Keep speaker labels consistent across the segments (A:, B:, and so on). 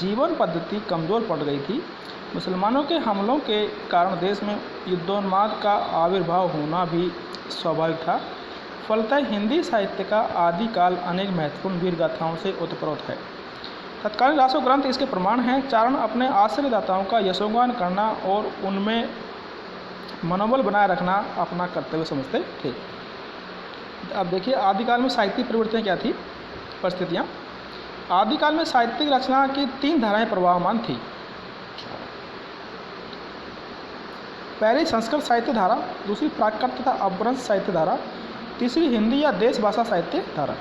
A: जीवन पद्धति कमज़ोर पड़ गई थी। मुसलमानों के हमलों के कारण देश में युद्धोन्माद का आविर्भाव होना भी स्वाभाविक था। फलतः हिंदी साहित्य का आदिकाल अनेक महत्वपूर्ण वीर गाथाओं से ओतप्रोत है। तत्कालीन रासो ग्रंथ इसके प्रमाण हैं। चारण अपने आश्रयदाताओं का यशोगान करना और उनमें मनोबल बनाए रखना अपना कर्तव्य समझते थे। अब देखिए आदिकाल में साहित्यिक प्रवृत्तियाँ क्या थी, परिस्थितियाँ। आदिकाल में साहित्यिक रचना की 3 धाराएं प्रवाहमान थी। पहली संस्कृत साहित्य धारा, दूसरी प्राकृत तथा अपभ्रंश साहित्य धारा, तीसरी हिंदी या देश भाषा साहित्य धारा।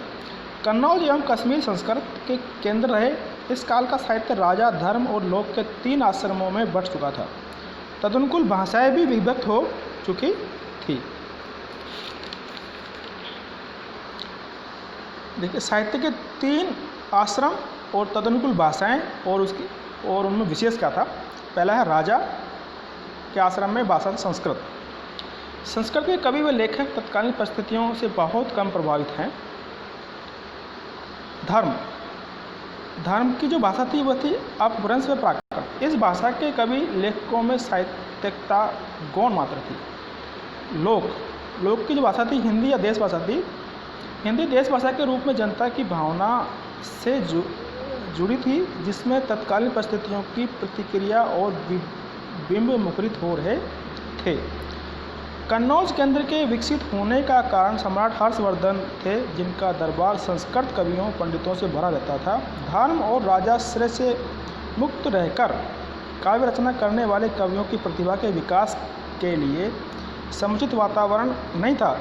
A: कन्नौज एवं कश्मीर संस्कृत के केंद्र रहे। इस काल का साहित्य राजा, धर्म और लोक के 3 आश्रमों में बंट चुका था। तदनुकूल भाषाएं भी विभक्त हो चुकी थी। देखिए साहित्य के 3 आश्रम और तदनुकूल भाषाएं और उनमें विशेष क्या था। पहला है राजा के आश्रम में भाषा संस्कृत। संस्कृत के कवि व लेखक तत्कालीन परिस्थितियों से बहुत कम प्रभावित हैं। धर्म की जो भाषा थी वह थी अपभ्रंश व प्राकृत। इस भाषा के कवि लेखकों में साहित्यिकता गौण मात्र थी। लोक की जो भाषा थी हिंदी या देश भाषा थी। हिंदी देश भाषा के रूप में जनता की भावना से जुड़ी थी, जिसमें तत्कालीन परिस्थितियों की प्रतिक्रिया और बिंब मुखरित हो रहे थे। कन्नौज केंद्र के विकसित होने का कारण सम्राट हर्षवर्धन थे, जिनका दरबार संस्कृत कवियों पंडितों से भरा रहता था। धर्म और राजाश्रय से मुक्त रहकर काव्य रचना करने वाले कवियों की प्रतिभा के विकास के लिए समुचित वातावरण नहीं था।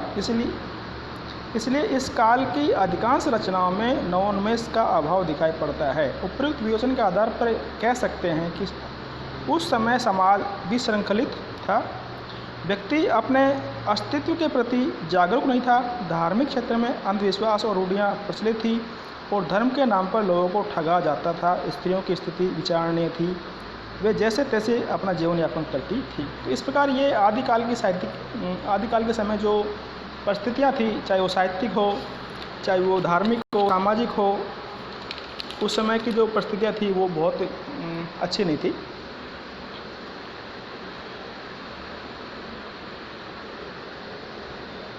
A: इसलिए इस काल की अधिकांश रचनाओं में नवोन्मेष का अभाव दिखाई पड़ता है। उपयुक्त विवेचन के आधार पर कह सकते हैं कि उस समय समाज विसंरक्षित था। व्यक्ति अपने अस्तित्व के प्रति जागरूक नहीं था। धार्मिक क्षेत्र में अंधविश्वास और रूढ़ियाँ प्रचलित थी और धर्म के नाम पर लोगों को ठगा जाता था। स्त्रियों की स्थिति विचारणीय थी, वे जैसे तैसे अपना जीवन यापन करती थी। तो इस प्रकार ये आदिकाल के समय जो परिस्थितियाँ थी, चाहे वो साहित्यिक हो, चाहे वो धार्मिक हो, सामाजिक हो, उस समय की जो परिस्थितियाँ थी वो बहुत अच्छी नहीं थी।